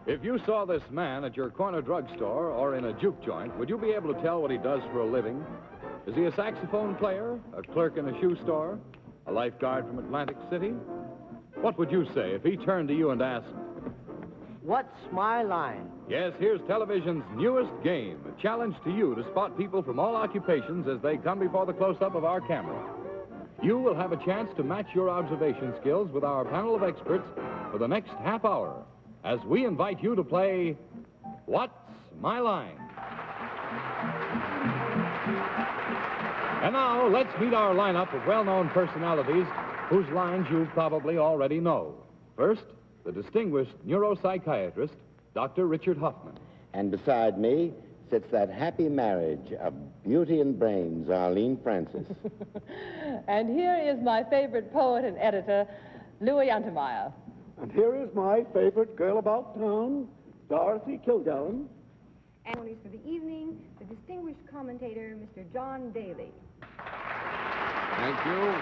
If you saw this man at your corner drugstore or in a juke joint, would you be able to tell what he does for a living? Is he a saxophone player, a clerk in a shoe store, a lifeguard from Atlantic City? What would you say if he turned to you and asked, "What's my line?" Yes, here's television's newest game, a challenge to you to spot people from all occupations as they come before the close-up of our camera. You will have a chance to match your observation skills with our panel of experts for the next half hour as we invite you to play What's My Line? And now, let's meet our lineup of well-known personalities whose lines you probably already know. First, the distinguished neuropsychiatrist, Dr. Richard Hoffman. And beside me sits that happy marriage of beauty and brains, Arlene Francis. And here is my favorite poet and editor, Louis Untermeyer. And here is my favorite girl about town, Dorothy Kilgallen. And for the evening, the distinguished commentator, Mr. John Daly. Thank you.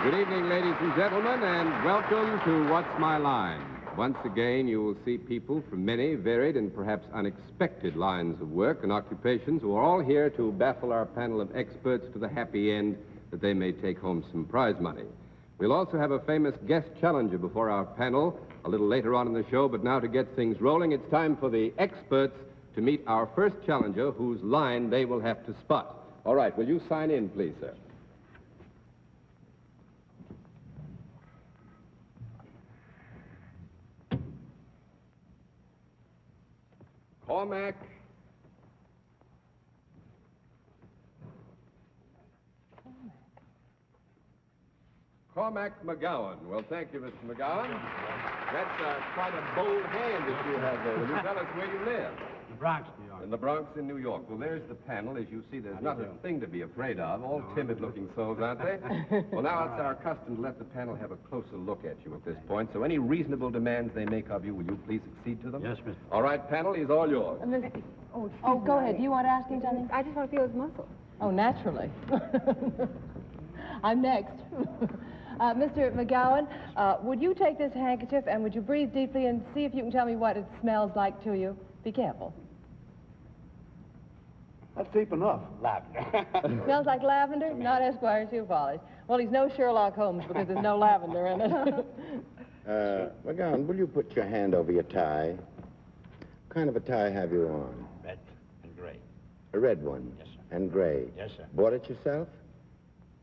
Good evening, ladies and gentlemen, and welcome to What's My Line? Once again, you will see people from many varied and perhaps unexpected lines of work and occupations who are all here to baffle our panel of experts to the happy end that they may take home some prize money. We'll also have a famous guest challenger before our panel a little later on in the show, but now to get things rolling, it's time for the experts to meet our first challenger whose line they will have to spot. All right, will you sign in, please, sir? Cormac McGowan. Well, thank you, Mr. McGowan. That's quite a bold hand that you have there. Will you tell us where you live? The Bronx, New York. In the Bronx, in New York. Well, there's the panel. As you see, there's not a thing to be afraid of. All timid-looking souls, aren't they? Well, now it's our custom to let the panel have a closer look at you at this point. So any reasonable demands they make of you, will you please accede to them? Yes, Mr. All right, panel, he's all yours. Oh, go ahead. Do you want to ask him something? I just want to feel his muscle. Oh, naturally. I'm next. Mr. McGowan, would you take this handkerchief and would you breathe deeply and see if you can tell me what it smells like to you? Be careful. That's deep enough. Lavender. Smells like lavender? Not Esquire shoe polish. Well, he's no Sherlock Holmes because there's no lavender in it. McGowan, will you put your hand over your tie? What kind of a tie have you on? Red and gray. A red one? Yes, sir. And gray? Yes, sir. Bought it yourself?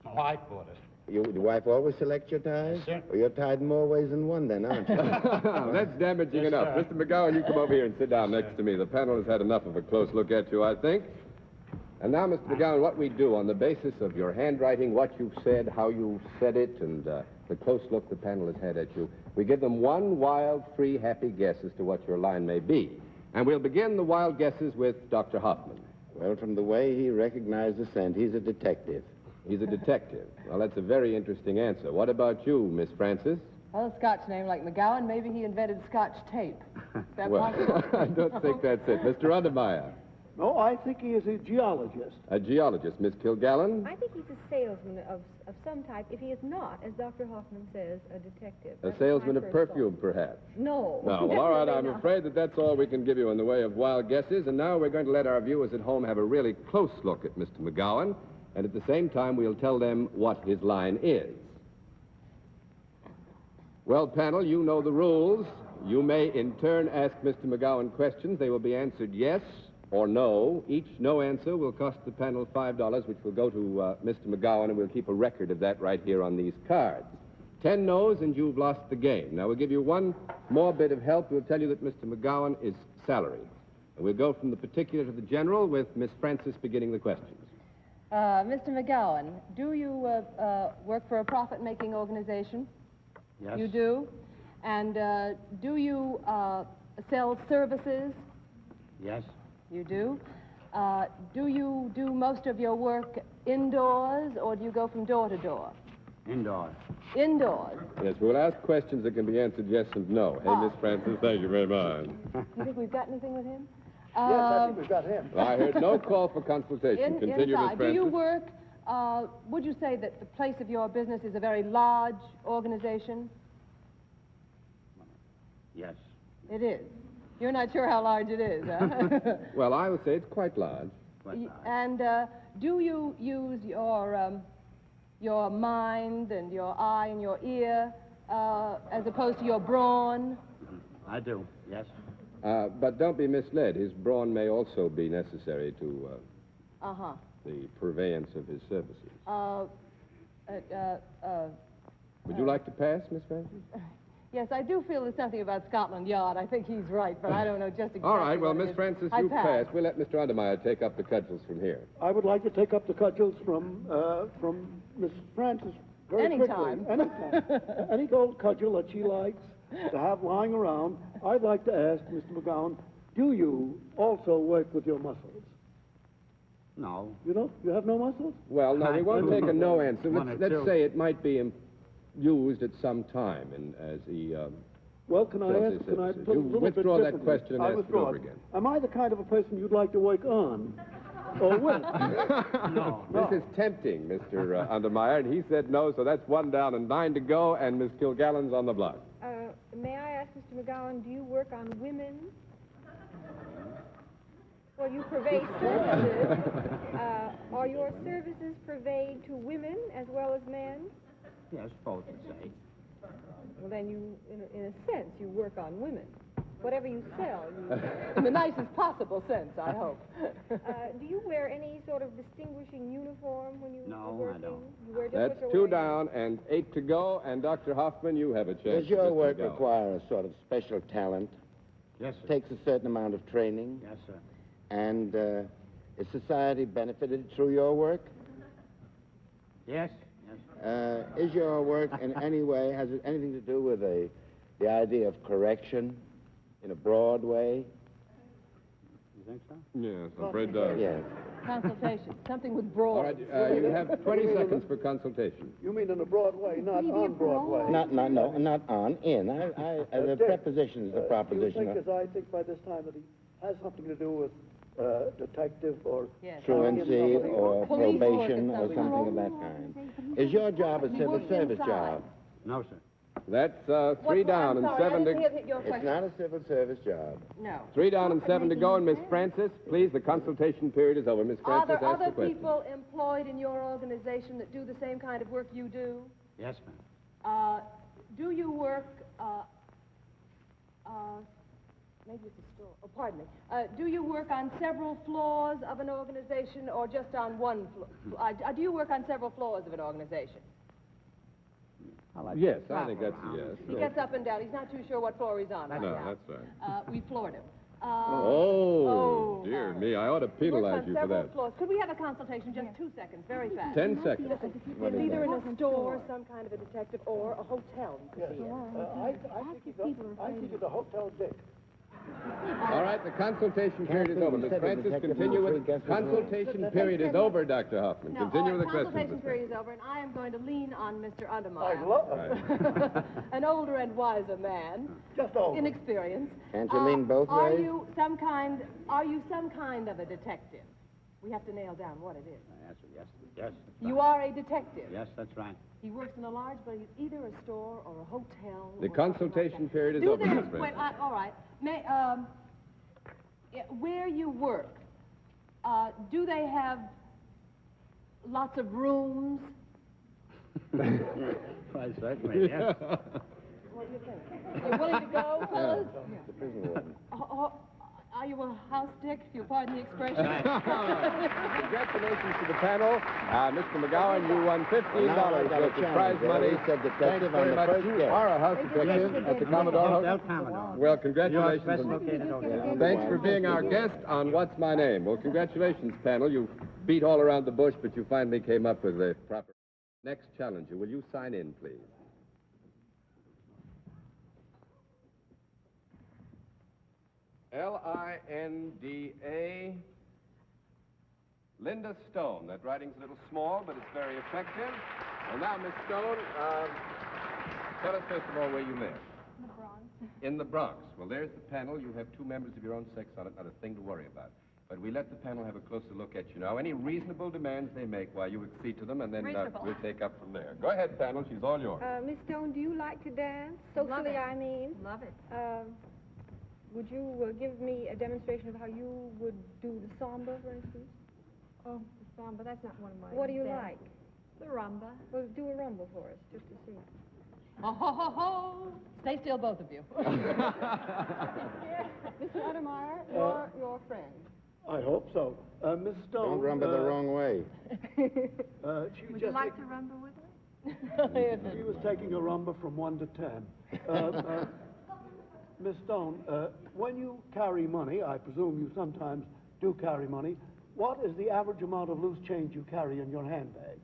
My wife bought it. Your wife always select your ties? Yes, sir. Well, you're tied in more ways than one then, aren't you? That's damaging Yes, enough. sir. Mr. McGowan, you come over here and sit down next to me. The panel has had enough of a close look at you, I think. And now, Mr. McGowan, what we do on the basis of your handwriting, what you've said, how you said it, and the close look the panel has had at you, we give them one wild, free, happy guess as to what your line may be. And we'll begin the wild guesses with Dr. Hoffman. Well, from the way he recognized the scent, he's a detective. He's a detective. Well, that's a very interesting answer. What about you, Miss Francis? Well, a Scotch name like McGowan, maybe he invented Scotch tape. Is that Well, possible? I don't think that's it. Mr. Untermeyer. No, I think he is a geologist. A geologist. Miss Kilgallen? I think he's a salesman of some type, if he is not, as Dr. Hoffman says, a detective. A That's salesman my of first perfume, thought. perhaps. No. No, well, all right, definitely I'm not. afraid that's all we can give you in the way of wild guesses, and now we're going to let our viewers at home have a really close look at Mr. McGowan, and at the same time, we'll tell them what his line is. Well, panel, you know the rules. You may, in turn, ask Mr. McGowan questions. They will be answered yes or no. Each no answer will cost the panel $5, which will go to Mr. McGowan, and we'll keep a record of that right here on these cards. 10 no's, and you've lost the game. Now, we'll give you one more bit of help. We'll tell you that Mr. McGowan is salary. And we'll go from the particular to the general with Miss Francis beginning the questions. Mr. McGowan, do you work for a profit-making organization? Yes. You do? And do you sell services? Yes. You do? Do you do most of your work indoors, or do you go from door to door? Indoors. Indoors. Yes, we'll ask questions that can be answered yes and no. Hey, Miss Francis, thank you very much. You think we've got anything with him? Yes, I think we've got him. I heard no call for consultation. Continue, Miss Inside. Francis. Do you work, would you say that the place of your business is a very large organization? Yes. It is. You're not sure how large it is, huh? Well, I would say it's quite large. And do you use your mind and your eye and your ear as opposed to your brawn? I do, yes. But don't be misled. His brawn may also be necessary to Uh-huh. the purveyance of his services. Would you like to pass, Miss Francis? Yes, I do feel there's something about Scotland Yard. I think he's right, but I don't know just exactly. All right, well, what it Miss is. Francis, I you pass. pass. We'll let Mr. Undermeyer take up the cudgels from here. I would like to take up the cudgels from Miss Francis very Anytime. quickly. Anytime. Any gold cudgel that she likes to have lying around. I'd like to ask Mr. McGowan, do you also work with your muscles? No. You don't? You have no muscles? Well, no, we won't take a no answer. One Let's, or let's two. say it might be used at some time as he... Well, can I Fills ask, his can I services. put it a You little withdraw bit that differently? question and I ask it withdraw over again. Am I the kind of a person you'd like to work on? Or with? No. This is tempting, Mr. Undermeyer, and he said no, so that's 1 down and 9 to go, and Miss Kilgallen's on the block. May I ask Mr. McGowan, do you work on women? Well, you purvey services. Are your services purveyed to women as well as men? Yes, both would say. Well, then you, in a sense, you work on women. Whatever you sell, you... In the nicest possible sense, I hope. Do you wear any sort of distinguishing uniform when you No, are I working? don't. You wear just That's what you're 2 wearing? down and 8 to go, and Dr. Hoffman, you have a chance. Does your Mr. work McGowan. require a sort of special talent? Yes, sir. Takes a certain amount of training? Yes, sir. And is society benefited through your work? Yes, yes. Is your work in any way, has it anything to do with the idea of correction in a broad way? You think so? Yes, I'm afraid does. Yes. Consultation, something with broad. All right, you have 20 seconds for consultation. You mean in a broad way, not on Broadway. Not on, in. The Dick, preposition is the Do you proposition. think, as I think by this time, that he has something to do with detective or... Yes. Truancy or Police work probation at or some something of that kind. Is your job a civil works service inside. job? No, sir. That's 3 down and 7 to... Your It's question. not a civil service job. No. 3 down and 7 to go, and Miss Francis, please, the consultation period is over. Miss Are Francis, there ask the other question. people employed in your organization that do the same kind of work you do? Yes, ma'am. Do you work, maybe it's a store, oh, pardon me. Do you work on several floors of an organization or just on one floor? Do you work on several floors of an organization? Yes, I think that's a yes. He gets up and down. He's not too sure what floor he's on right No, now. that's right. We floored him. Oh, dear me, I ought to He works penalize on you for several that. floors. Could we have a consultation? Just 2 seconds, very fast. 10 seconds. What It's is either that? in a store, some kind of a detective, or a hotel. He could be in. I think it's a Hotel Dick. All right, the consultation period is over. Miss Francis, continue with... Consultation period is over, Dr. Hoffman. No, Continue all with right, the questions, consultation Miss period is over, and I am going to lean on Mr. I Undermeyer. love An older and wiser man, Just over. inexperienced. Can't you lean both Are ways? you some kind of a detective? We have to nail down what it is. Yes, sir. Yes, yes. that's You right. are a detective. Yes, that's right. He works in a large building, either a store or a hotel. The or something consultation like that. period is Do over, they- Miss Francis. wait, all right. Where you work, do they have lots of rooms? Why, certainly, yes. What do you think? You're willing to go, fellas? The prison warden. Are you a house dick, if you pardon the expression? Congratulations to the panel. Mr. McGowan, you won $15 got a worth of prize challenge. money. He said detective Thanks on very the much. first You guess. are a house detective at the Commodore Hotel House. Commodore. Well, congratulations. You are special located hotel. Thanks for being our guest on What's My Name. Well, congratulations, panel. You beat all around the bush, but you finally came up with a proper... Next challenger, will you sign in, please? Linda, Linda Stone. That writing's a little small, but it's very effective. And now, Miss Stone, tell us first of all where you live. In the Bronx. In the Bronx. Well, there's the panel. You have 2 members of your own sex on it. Not a thing to worry about. But we let the panel have a closer look at you now. Any reasonable demands they make while you accede to them, and then we'll take up from there. Go ahead, panel. She's all yours. Miss Stone, do you like to dance? Love Socially, it. I mean. Love it. Would you give me a demonstration of how you would do the samba, for instance? Oh, the samba, that's not one of my What do you best. like? The rumba. Well, do a rumba for us, just to see. Ho, ho, ho, ho. Stay still, both of you. Mr. Untermeyer, you're your friend. I hope so. Miss Stone... Don't rumba the wrong way. She Would just you like to rumba with her? She was taking a rumba from 1 to 10. Miss Stone, when you carry money, I presume you sometimes do carry money, what is the average amount of loose change you carry in your handbag?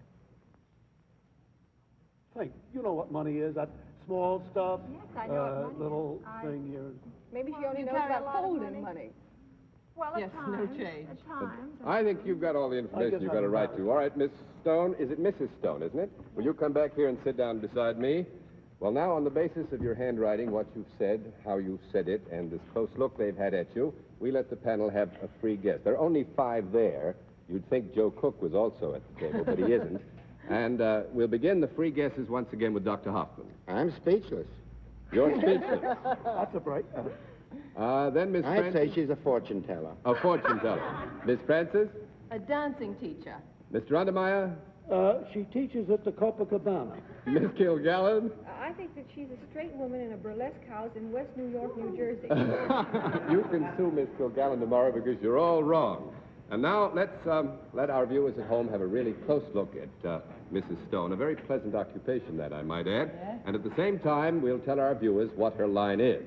Think. You know what money is, that small stuff. Yes, I know what money little is. thing here. Maybe she Well, only you knows carry a about lot of holding money. money. Well, Yes, at no times. change. At times. I think you've got all the information you've got a right to. All right, Miss Stone. Is it Mrs. Stone, isn't it? Will you come back here and sit down beside me? Well, now, on the basis of your handwriting, what you've said, how you said it, and this close look they've had at you, we let the panel have a free guess. There are only 5 there. You'd think Joe Cook was also at the table, but he isn't. And we'll begin the free guesses once again with Dr. Hoffman. I'm speechless. You're speechless. That's a break. Then Miss I'd Francis. say she's a fortune teller. A fortune teller. Miss Francis. A dancing teacher. Mr. Untermeyer. She teaches at the Copacabana. Miss Kilgallen. I think that she's a straight woman in a burlesque house in West New York, New Jersey. You can sue Miss Kilgallen tomorrow because you're all wrong. And now let's let our viewers at home have a really close look at Mrs. Stone. A very pleasant occupation, that I might add. Yes. And at the same time, we'll tell our viewers what her line is.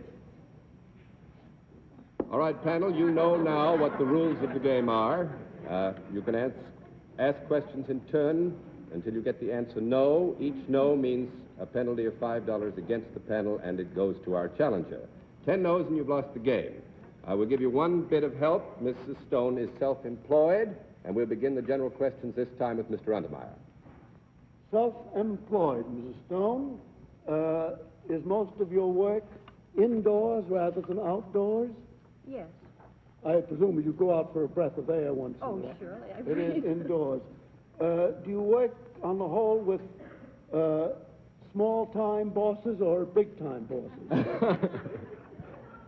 All right, panel, you know now what the rules of the game are. You can ask questions in turn until you get the answer no. Each no means a penalty of $5 against the panel, and it goes to our challenger. 10 no's and you've lost the game. I will give you one bit of help. Mrs. Stone is self-employed, and we'll begin the general questions this time with Mr. Untermeyer. Self-employed, Mrs. Stone. Is most of your work indoors rather than outdoors? Yes. I presume you go out for a breath of air once in a Oh, while. surely. I It is indoors. Do you work, on the whole, with small-time bosses or big-time bosses?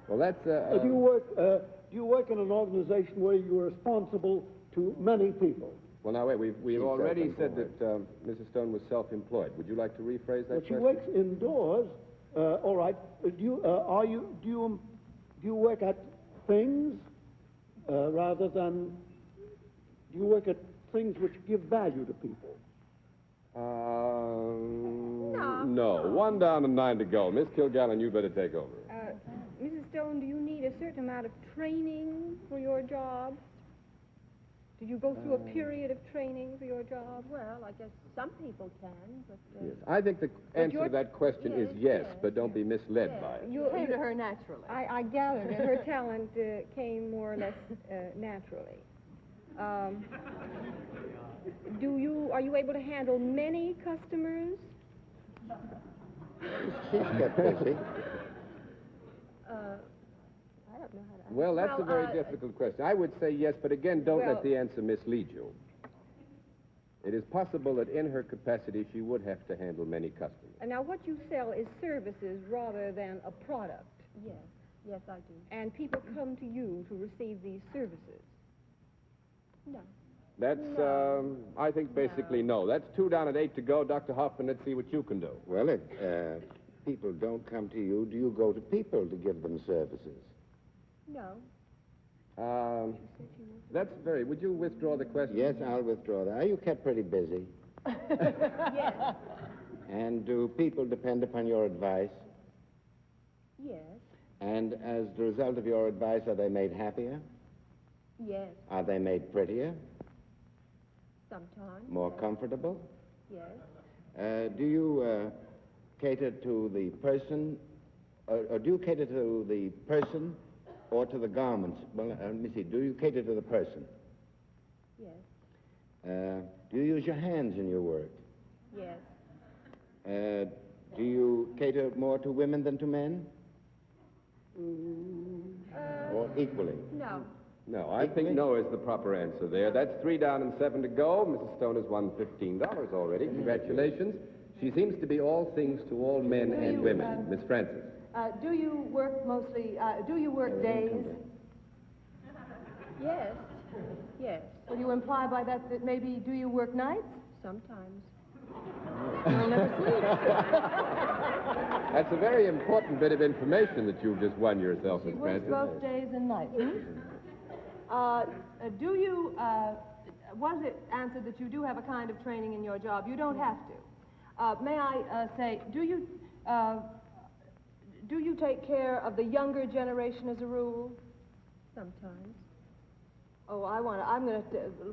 Well, that's... Do you work in an organization where you're responsible to many people? Well, now, wait, we've She's already said self-employed. that Mrs. Stone was self-employed. Would you like to rephrase that Well, she question? works indoors. All right. Do you work at things rather than? Do you work at things which give value to people? No. 1 down and 9 to go. Miss Kilgallen, you better take over. Mrs. Stone, do you need a certain amount of training for your job? Did you go through a period of training for your job? Well, I guess some people can, but... Yes. I think the answer to you're- that question is yes, yes, but don't be misled by it. You, Came to her naturally. I gathered that her talent came more or less naturally. Are you able to handle many customers? She's kept busy. I don't know how to. Well, that's Well, a very difficult question. I would say yes, but again, don't Well- let the answer mislead you. It is possible that in her capacity, she would have to handle many customers. And now, what you sell is services rather than a product, Yes, yes, I do. and people come to you to receive these services. No. That's, I think, basically no. That's 2 down and 8 to go. Dr. Hoffman, let's see what you can do. Well, if people don't come to you, do you go to people to give them services? No. That's very... Would you withdraw the question? Yes, I'll withdraw that. Are you kept pretty busy? Yes. And do people depend upon your advice? Yes. And as the result of your advice, are they made happier? Yes. Are they made prettier? Sometimes. More comfortable? Yes. Do you cater to the person, or do you cater to the person or to the garments? Well, let me see. Do you cater to the person? Yes. Do you use your hands in your work? Yes. Do you cater more to women than to men? Or equally? No. No, I think no is the proper answer there. That's 3 down and 7 to go. Mrs. Stone has won $15 already. Congratulations. She seems to be all things to all men and women. Miss Francis. Do you work mostly, do you work days? Yes, yes, Will you imply by that that maybe do you work nights? sometimes. You'll never sleep. That's a very important bit of information that you've just won yourself, She Miss works Francis. both days and nights. Do you, was it answered that you do have a kind of training in your job? You don't have to. May I say, do you take care of the younger generation as a rule? Sometimes. Oh,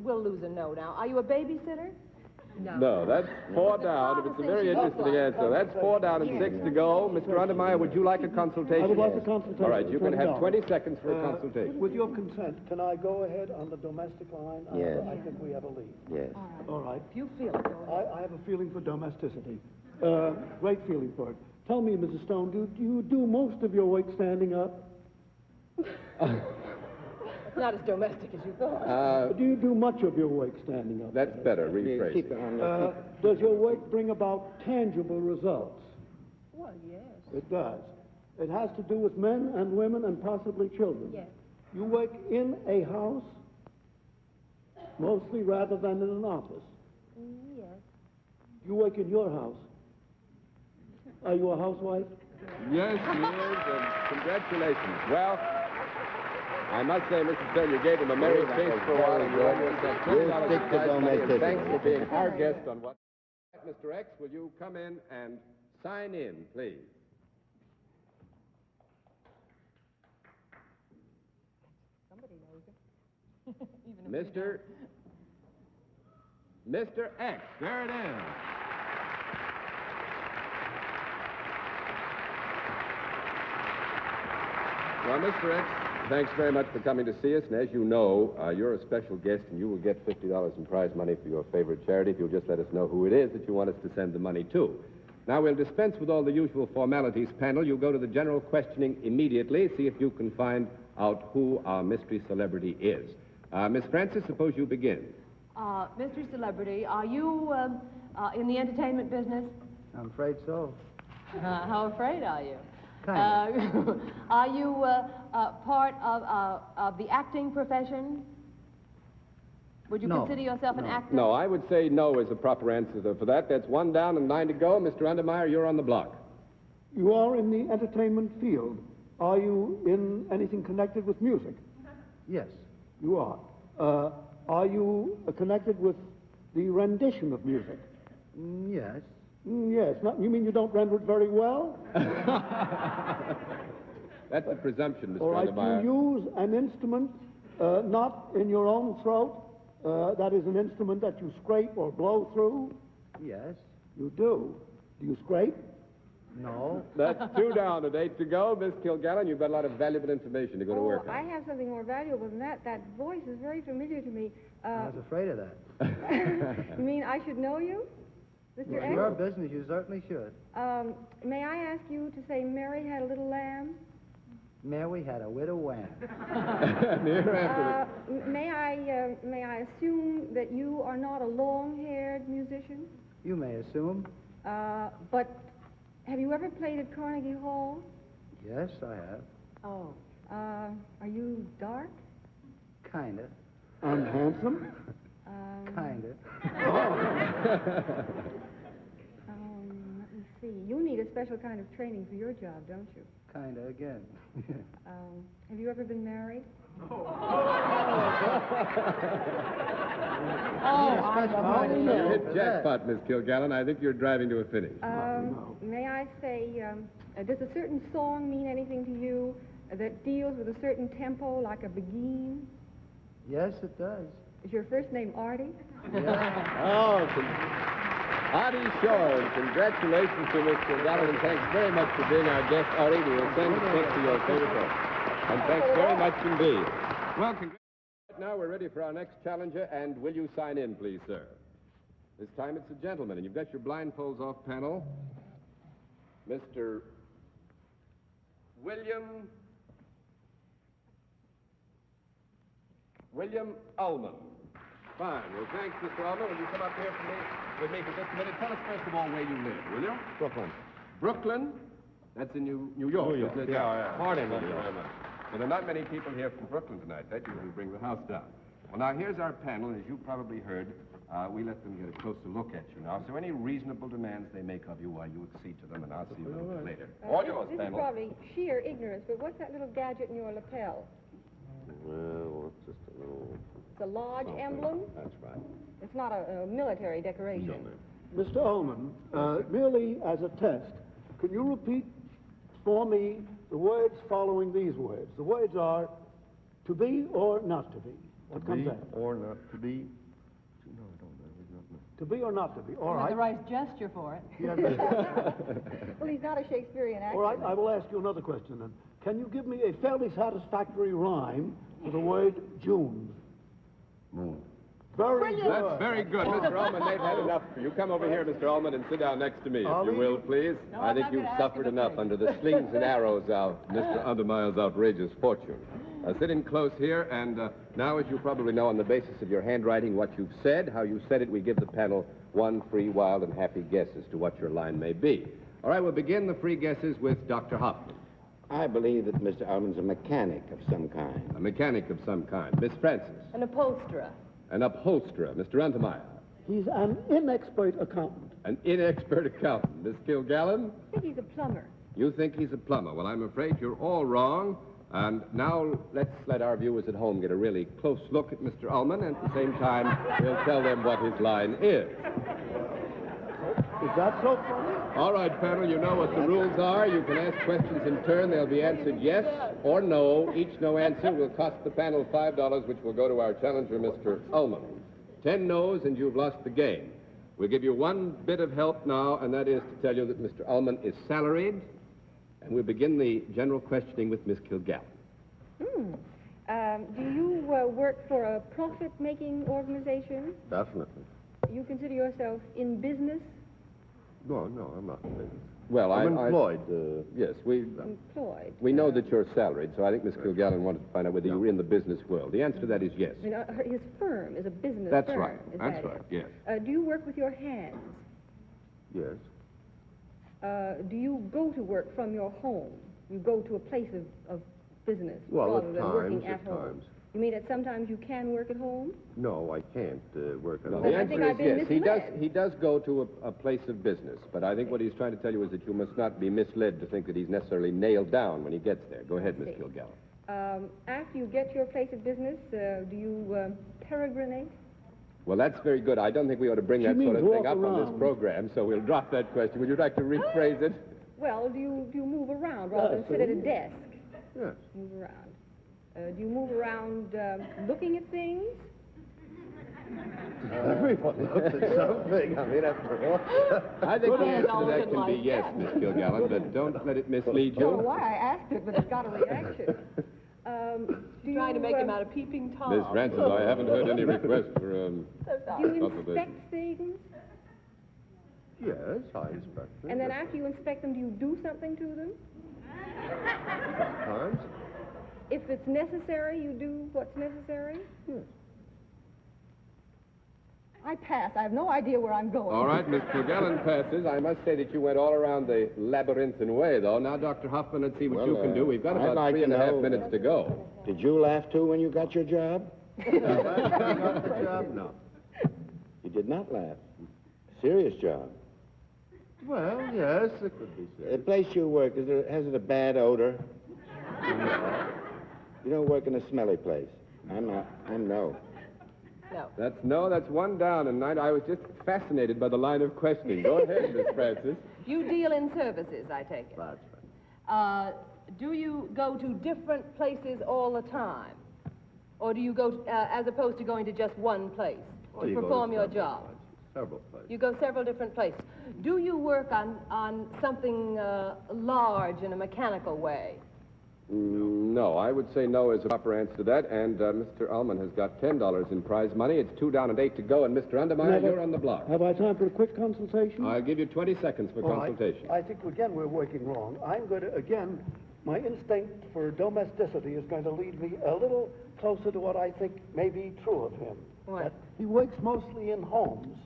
we'll lose a no now. Are you a babysitter? No. No, that's 4 down. It's a very interesting answer. That's 4 down and 6 to go. Mr. Undermeyer, would you like a consultation? I would like a consultation. All right, you can have $20. 20 seconds for a consultation. With your consent, can I go ahead on the domestic line? Yes. I think we have a lead. Yes. All right. If you feel it, go ahead. I have a feeling for domesticity. Great feeling for it. Tell me, Mrs. Stone, do you do most of your work standing up? It's not as domestic as you thought. Do you do much of your work standing up? That's better. Rephrase. Keep it on Does your work bring about tangible results? Well, yes. It does. It has to do with men and women and possibly children. Yes. You work in a house, mostly, rather than in an office. Yes. You work in your house. Are you a housewife? Yes, she is, and congratulations. Well, I must say, Mrs. Stone, you gave him a merry face for a while, and you earned yourself $20 stick to prize money, and domesticity. thanks for being our guest on What. Mr. X, will you come in and sign in, please? Somebody knows it. Even if Mr. X, there it is. Well, Mr. X, thanks very much for coming to see us. And as you know, you're a special guest, and you will get $50 in prize money for your favorite charity if you'll just let us know who it is that you want us to send the money to. Now, we'll dispense with all the usual formalities, panel. You'll go to the general questioning immediately, see if you can find out who our mystery celebrity is. Miss Francis, suppose you begin. Mr. Celebrity, are you in the entertainment business? I'm afraid so. How afraid are you? Kind Are you part of the acting profession? Would you No. consider yourself an actor? No, I would say no is the proper answer for that. That's 1 down and 9 to go. Mr. Undermeyer, you're on the block. You are in the entertainment field. Are you in anything connected with music? Yes. You are. Are you connected with the rendition of music? Yes. Yes. You mean you don't render it very well? That's a presumption, Mr. All right. Undermeyer. You use an instrument not in your own throat. That is an instrument that you scrape or blow through. Yes. You do. Do you scrape? No. That's 2 down and 8 to go. Miss Kilgallen, you've got a lot of valuable information to go to work I on. have something more valuable than that. That voice is very familiar to me. I was afraid of that. You mean I should know you? Mr. It's X? your business. You certainly should. May I ask you to say Mary had a little lamb? Mary had a widow wham. Near after May I assume that you are not a long-haired musician? You may assume. But have you ever played at Carnegie Hall? Yes, I have. Oh. Are you dark? Kinda. Unhandsome? Kinda. Let me see. You need a special kind of training for your job, don't you? Kinda again. Have you ever been married? You hit jackpot, Miss Kilgallen. I think you're driving to a finish. May I say, does a certain song mean anything to you that deals with a certain tempo, like a Begin? Yes, it does. Is your first name Artie? Oh, Artie Shore, congratulations to Miss Kilgallen, and thanks very much for being our guest, Artie. We will send a check to your favorite home. And thanks very much indeed. Well, congratulations. Now we're ready for our next challenger, and will you sign in, please, sir? This time it's a gentleman, and you've got your blindfolds off, panel. Mr. William Ullman. Fine. Well, thanks, Mr. Ullman. Will you come up here with me for just a minute? Tell us, first of all, where you live, will you? Brooklyn. Brooklyn? That's in New York. New York. Isn't it? Yeah. Pardon me very much. Well, there are not many people here from Brooklyn tonight. That usually bring the house down. Well, now, here's our panel. As you probably heard, we let them get a closer look at you. Now, is there any reasonable demands they make of you while you accede to them? And I'll see you a little bit later. All yours, This is panel. probably sheer ignorance, but what's that little gadget in your lapel? Well, it's just a little... It's a lodge emblem? That's right. It's not a military decoration. Mr. Ullman, merely as a test, can you repeat for me the words following these words? The words are to be or not to be. What comes after? Or not to be? To be or not to be. All With right. the right gesture for it. Yes. Well, he's not a Shakespearean actor. All right, I will ask you another question then. Can you give me a fairly satisfactory rhyme for the word June? Moon. Very good. That's very good. Mr. Ullman, they've had enough. You come over here, Mr. Ullman, and sit down next to me, if you will, please. No, I I'm think not you've gonna ask suffered you to enough think. under the slings and arrows of Mr. Undermile's outrageous fortune. Sit in close here, and now, as you probably know, on the basis of your handwriting, what you've said, how you said it, we give the panel one free, wild, and happy guess as to what your line may be. All right, we'll begin the free guesses with Dr. Hoffman, I believe that Mr. Ullman's a mechanic of some kind. a mechanic of some kind. Miss Francis, An upholsterer. an upholsterer. Mr. Untermeyer, He's an inexpert accountant. an inexpert accountant. Miss Kilgallen, I think he's a plumber. you think he's a plumber. Well, I'm afraid you're all wrong. And now let's let our viewers at home get a really close look at Mr. Ullman, and at the same time, we'll tell them what his line is. Is that so funny? All right, panel, you know what the rules are. You can ask questions in turn. They'll be answered yes or no. Each no answer will cost the panel $5, which will go to our challenger, Mr. Ullman. 10 no's, and you've lost the game. We'll give you one bit of help now, and that is to tell you that Mr. Ullman is salaried. And we'll begin the general questioning with Miss Kilgallen. Do you work for a profit-making organization? Definitely. You consider yourself in business? No, I'm not in business. Well, I'm employed. Yes, we know that you're salaried, so I think Miss Kilgallen wanted to find out whether you were in the business world. The answer to that is yes. I mean, his firm is a business That's firm. right. is That's that right, it? yes. Do you work with your hands? Yes. Do you go to work from your home? You go to a place of business Well, rather at than times, working at at home? times. You mean that sometimes you can work at home? No, I can't work at No, all. the I answer think is I've been yes. misled. He does go to a place of business, but I think what he's trying to tell you is that you must not be misled to think that he's necessarily nailed down when he gets there. Go ahead, Miss Okay. Kilgallen. After you get to your place of business, do you peregrinate? Well, that's very good. I don't think we ought to bring She that sort means of thing walk up on this around. program, so we'll drop that question. Would you like to rephrase it? Well, do you move around rather than sit at a desk? Yes. Move around. Do you move around looking at things? Everyone looks at something. I mean, after all. I think the answer to Ullman that can be like yes, that. Miss Kilgallen, but don't let it mislead I don't know you. why I asked it, but it's got a reaction. Do Trying to make him uh, out a peeping Tom. Miss Francis, I haven't heard any request for, Do you observation. inspect things? Yes, I inspect them. And then after you inspect them, do you do something to them? Sometimes. If it's necessary, you do what's necessary? I pass. I have no idea where I'm going. All right, Miss Kilgallen passes. I must say that you went all around the labyrinthine way, though. Now, Dr. Huffman, let's see what Well, you can do. We've got I'd about like to 3.5 know, minutes to go. Did you laugh too when you got your job? No. You did not laugh. Serious job. Well, yes, it could be The place you work, has it a bad odor? You don't work in a smelly place. I'm no. No. That's one down, and I was just fascinated by the line of questioning. Go ahead, Miss Francis. You deal in services, I take it. That's right. Do you go to different places all the time? Or do you go, as opposed to going to just one place Well, to you go perform your several job? places. Several places. You go several different places. Do you work on something large in a mechanical way? No, I would say no is a proper answer to that, and Mr. Ullman has got $10 in prize money. It's 2 down and 8 to go, and Mr. Undermeyer, you're on the block. Have I time for a quick consultation? I'll give you 20 seconds for All right. consultation. I think, again, we're working wrong. I'm going to, again, my instinct for domesticity is going to lead me a little closer to what I think may be true of him. What? That he works mostly in homes,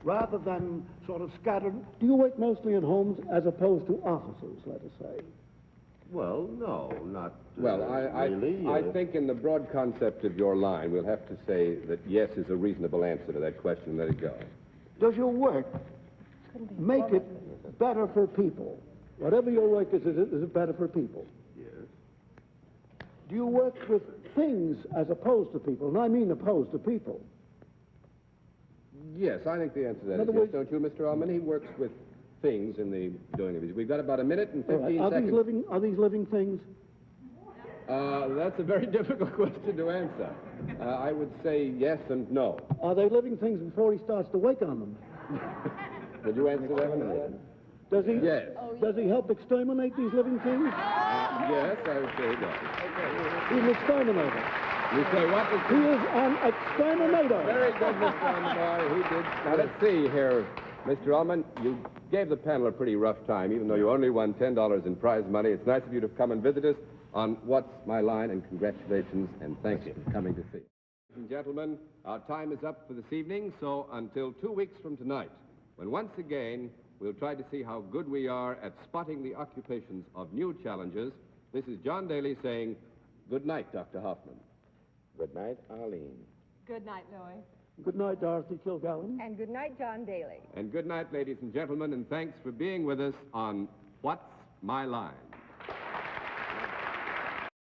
rather than sort of scattered. Do you work mostly in homes as opposed to offices, let us say? Well, no, not Well, really. I think in the broad concept of your line, we'll have to say that yes is a reasonable answer to that question and let it go. Does your work make it better for people? Whatever your work is it better for people? Yes. Do you work with things as opposed to people? And I mean opposed to people. Yes, I think the answer to that In is other yes, words- don't you, Mr. Allman? He works with things in the doing of it. We've got about a minute and 15 Are seconds. these living things? That's a very difficult question to answer. I would say yes and no. Are they living things before he starts to wake on them? Would you answer that one? Does he? Yes. Does he help exterminate these living things? Yes, I would say he does. He's an exterminator. You say what? He is an exterminator. Very good, Mr. Allman. He did. Now, let's see here. Mr. Allman, you gave the panel a pretty rough time, even though you only won $10 in prize money. It's nice of you to come and visit us on What's My Line, and congratulations, and thanks for coming to see. Ladies and gentlemen, our time is up for this evening, so until 2 weeks from tonight, when once again we'll try to see how good we are at spotting the occupations of new challengers, this is John Daly saying good night, Dr. Hoffman. Good night, Arlene. Good night, Louis. Good night, Dorothy Kilgallen. And good night, John Daly. And good night, ladies and gentlemen, and thanks for being with us on What's My Line.